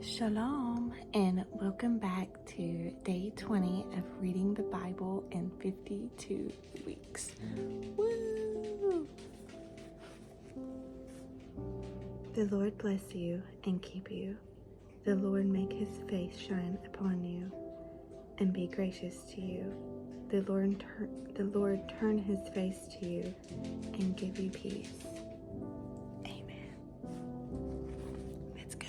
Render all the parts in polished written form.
Shalom, and welcome back to day 20 of reading the Bible in 52 weeks. Woo! The Lord bless you and keep you. The Lord make his face shine upon you and be gracious to you. The Lord turn his face to you and give you peace. Amen. Let's go.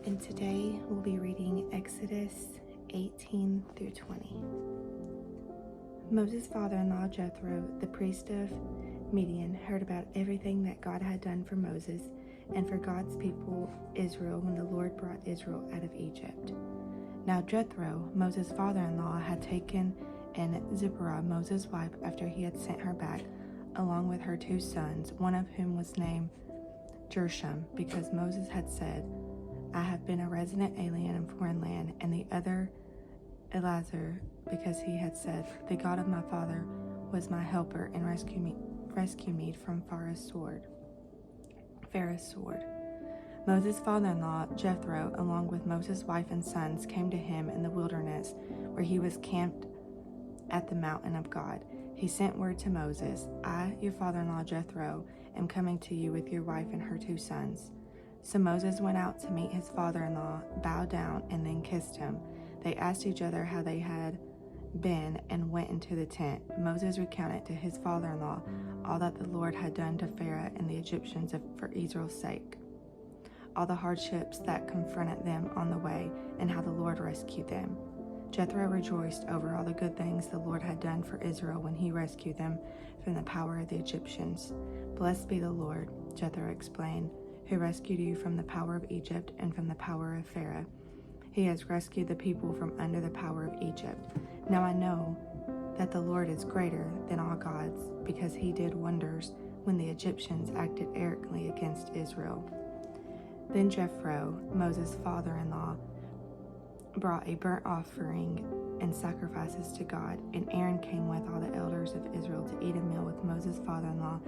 And today we'll be reading Exodus 18 through 20. Moses' father-in-law Jethro, the priest of Midian, heard about everything that God had done for Moses and for God's people Israel when the Lord brought Israel out of Egypt. Now Jethro, Moses' father-in-law, had taken in Zipporah, Moses' wife, after he had sent her back, along with her 2 sons, one of whom was named Gershom, because Moses had said, I have been a resident alien in foreign land, and the other Elazar, because he had said, the God of my father was my helper and rescue me from Pharaoh's sword. Moses' father-in-law Jethro, along with Moses' wife and sons, came to him in the wilderness, where he was camped at the mountain of God. He sent word to Moses, I, your father-in-law Jethro, am coming to you with your wife and her 2 sons. So Moses went out to meet his father-in-law, bowed down, and then kissed him. They asked each other how they had been and went into the tent. Moses recounted to his father-in-law all that the Lord had done to Pharaoh and the Egyptians for Israel's sake, all the hardships that confronted them on the way, and how the Lord rescued them. Jethro rejoiced over all the good things the Lord had done for Israel when he rescued them from the power of the Egyptians. Blessed be the Lord, Jethro explained, who rescued you from the power of Egypt and from the power of Pharaoh. He has rescued the people from under the power of Egypt. Now I know that the Lord is greater than all gods, because he did wonders when the Egyptians acted arrogantly against Israel. Then Jethro, Moses' father-in-law, brought a burnt offering and sacrifices to God, and Aaron came with all the elders of Israel to eat a meal with Moses' father-in-law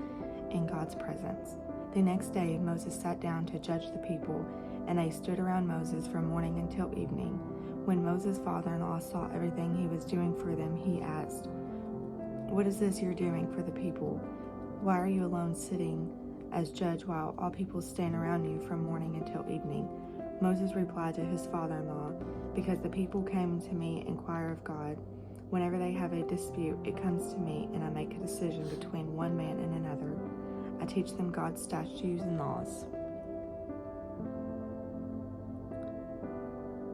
in God's presence. The next day Moses sat down to judge the people, and they stood around Moses from morning until evening. When Moses' father-in-law saw everything he was doing for them, he asked, What is this you're doing for the people? Why are you alone sitting as judge while all people stand around you from morning until evening? Moses replied to his father-in-law, Because the people came to me and inquire of God. Whenever they have a dispute, it comes to me, and I make a decision between one man and another. I teach them God's statutes and laws.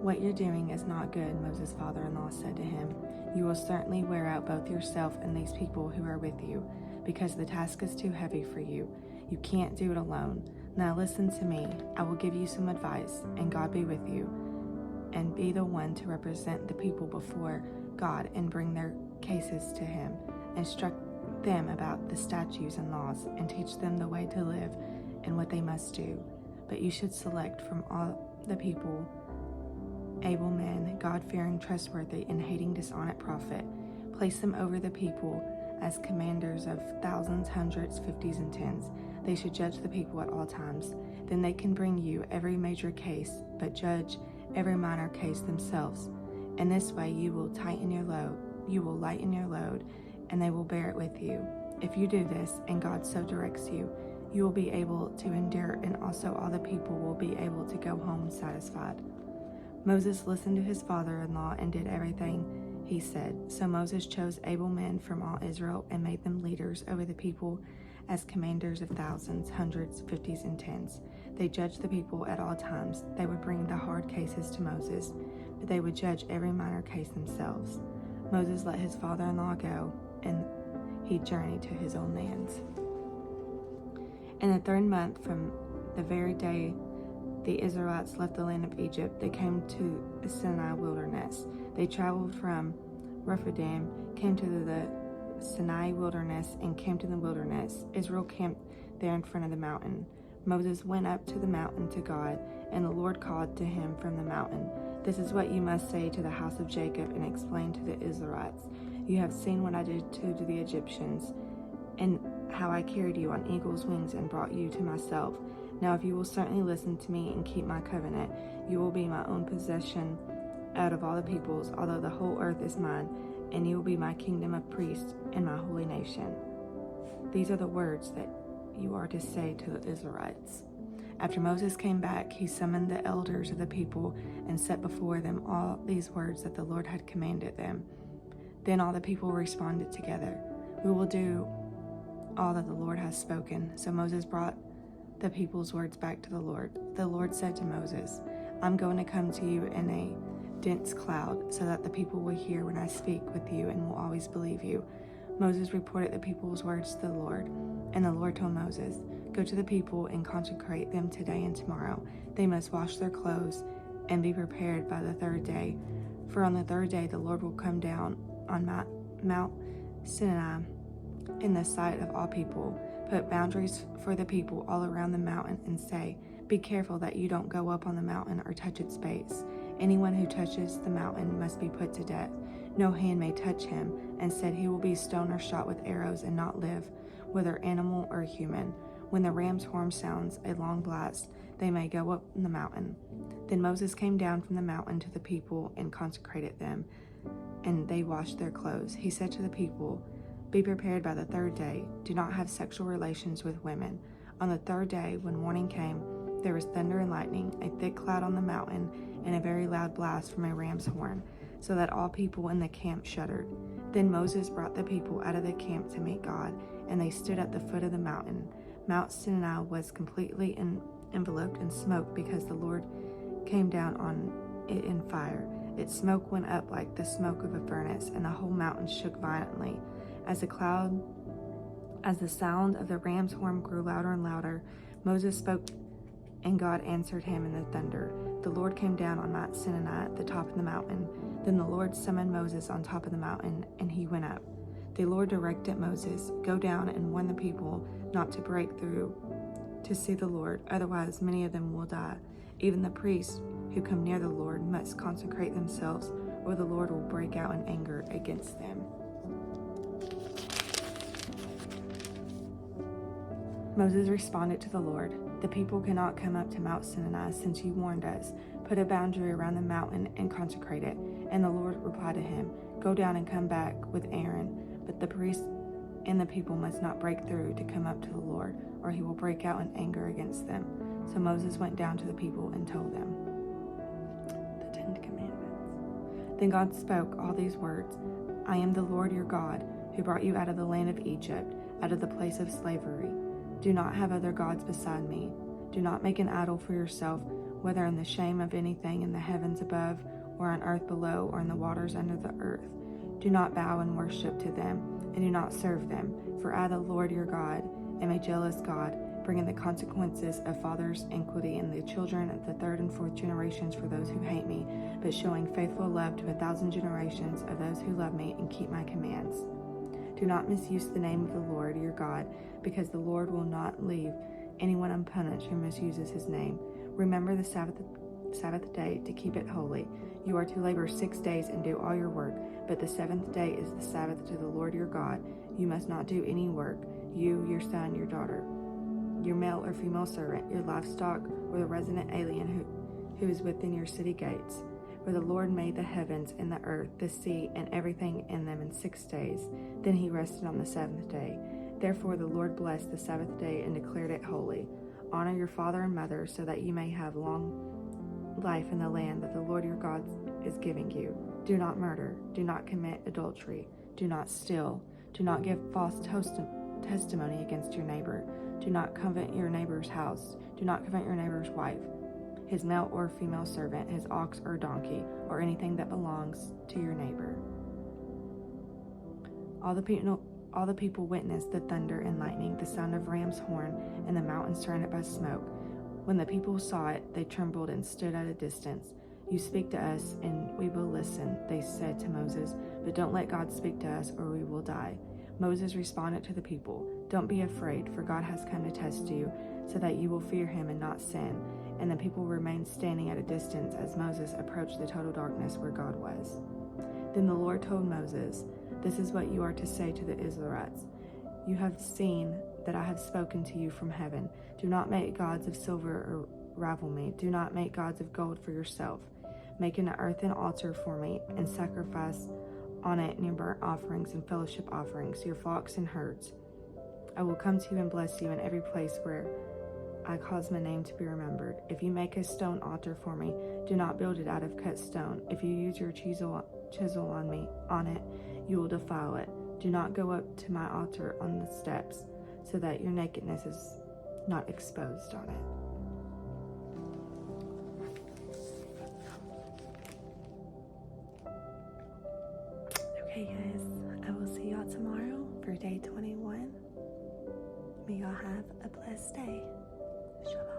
What you're doing is not good, Moses' father-in-law said to him. You will certainly wear out both yourself and these people who are with you, because the task is too heavy for you. You can't do it alone. Now listen to me. I will give you some advice, and God be with you, and be the one to represent the people before God and bring their cases to him. Instruct them about the statutes and laws, and teach them the way to live and what they must do. But you should select from all the people able men, God-fearing, trustworthy, and hating dishonest profit. Place them over the people as commanders of thousands, hundreds, fifties, and tens. They should judge the people at all times. Then they can bring you every major case, but judge every minor case themselves. In this way you will lighten your load, and they will bear it with you. If you do this, and God so directs you, you will be able to endure, and also all the people will be able to go home satisfied. Moses listened to his father-in-law and did everything he said. So Moses chose able men from all Israel and made them leaders over the people as commanders of thousands, hundreds, fifties, and tens. They judged the people at all times. They would bring the hard cases to Moses, but they would judge every minor case themselves. Moses let his father-in-law go, and he journeyed to his own lands. In the 3rd month from the very day the Israelites left the land of Egypt, they came to the Sinai wilderness. They traveled from Rephidim, came to the Sinai wilderness, and camped in the wilderness. Israel camped there in front of the mountain. Moses went up to the mountain to God, and the Lord called to him from the mountain. This is what you must say to the house of Jacob and explain to the Israelites. You have seen what I did to the Egyptians, and how I carried you on eagle's wings and brought you to myself. Now if you will certainly listen to me and keep my covenant, you will be my own possession out of all the peoples, although the whole earth is mine, and you will be my kingdom of priests and my holy nation. These are the words that you are to say to the Israelites. After Moses came back, he summoned the elders of the people and set before them all these words that the Lord had commanded them. Then all the people responded together, "We will do all that the Lord has spoken." So Moses brought the people's words back to the Lord. The Lord said to Moses, "I'm going to come to you in a dense cloud, so that the people will hear when I speak with you and will always believe you." Moses reported the people's words to the Lord, and the Lord told Moses, "Go to the people and consecrate them today and tomorrow. They must wash their clothes and be prepared by the third day. For on the third day the Lord will come down on Mount Sinai in the sight of all people. Put boundaries for the people all around the mountain and say, 'Be careful that you don't go up on the mountain or touch its base. Anyone who touches the mountain must be put to death. No hand may touch him,' and said he will be stoned or shot with arrows and not live, whether animal or human. When the ram's horn sounds a long blast, they may go up the mountain." Then Moses came down from the mountain to the people and consecrated them, and they washed their clothes. He said to the people, "Be prepared by the third day. Do not have sexual relations with women." On the third day, when morning came, there was thunder and lightning, a thick cloud on the mountain, and a very loud blast from a ram's horn, so that all people in the camp shuddered. Then Moses brought the people out of the camp to meet God, and they stood at the foot of the mountain. Mount Sinai was completely enveloped in smoke because the Lord came down on it in fire. Its smoke went up like the smoke of a furnace, and the whole mountain shook violently. As the sound of the ram's horn grew louder and louder, Moses spoke, and God answered him in the thunder. The Lord came down on Mount Sinai at the top of the mountain. Then the Lord summoned Moses on top of the mountain, and he went up. The Lord directed Moses, "Go down and warn the people not to break through to see the Lord, otherwise many of them will die. Even the priests who come near the Lord must consecrate themselves, or the Lord will break out in anger against them." Moses responded to the Lord, "The people cannot come up to Mount Sinai since you warned us. Put a boundary around the mountain and consecrate it." And the Lord replied to him, "Go down and come back with Aaron, but the priests and the people must not break through to come up to the Lord, or he will break out in anger against them." So Moses went down to the people and told them the 10 Commandments. Then God spoke all these words, "I am the Lord your God, who brought you out of the land of Egypt, out of the place of slavery. Do not have other gods beside me. Do not make an idol for yourself, whether in the shame of anything in the heavens above, or on earth below, or in the waters under the earth. Do not bow and worship to them, and do not serve them. For I, the Lord your God, am a jealous God, bringing the consequences of fathers' iniquity in the children of the third and fourth generations for those who hate me, but showing faithful love to 1,000 generations of those who love me and keep my commands. Do not misuse the name of the Lord your God, because the Lord will not leave anyone unpunished who misuses his name. Remember the Sabbath day to keep it holy. You are to labor 6 days and do all your work, but the seventh day is the Sabbath to the Lord your God. You must not do any work, you, your son, your daughter, your male or female servant, your livestock, or the resident alien who is within your city gates. For the Lord made the heavens and the earth, the sea, and everything in them in 6 days. Then he rested on the seventh day. Therefore the Lord blessed the Sabbath day and declared it holy. Honor your father and mother, so that you may have long life in the land that the Lord your God is giving you. Do not murder. Do not commit adultery. Do not steal. Do not give false testimony against your neighbor. Do not covet your neighbor's house. Do not covet your neighbor's wife, his male or female servant, his ox or donkey, or anything that belongs to your neighbor." All the people witnessed the thunder and lightning, the sound of ram's horn, and the mountain surrounded by smoke. When the people saw it, they trembled and stood at a distance. "You speak to us, and we will listen," they said to Moses, "but don't let God speak to us, or we will die." Moses responded to the people, "Don't be afraid, for God has come to test you, so that you will fear him and not sin." And the people remained standing at a distance as Moses approached the total darkness where God was. Then the Lord told Moses, "This is what you are to say to the Israelites. You have seen that I have spoken to you from heaven. Do not make gods of silver or ravel me. Do not make gods of gold for yourself. Make an earthen altar for me, and sacrifice on it your burnt offerings and fellowship offerings, your flocks and herds. I will come to you and bless you in every place where I cause my name to be remembered. If you make a stone altar for me, do not build it out of cut stone. If you use your chisel on it, you will defile it. Do not go up to my altar on the steps, so that your nakedness is not exposed on it. Okay, guys, I will see y'all tomorrow for day 21. May y'all have a blessed day. Shalom.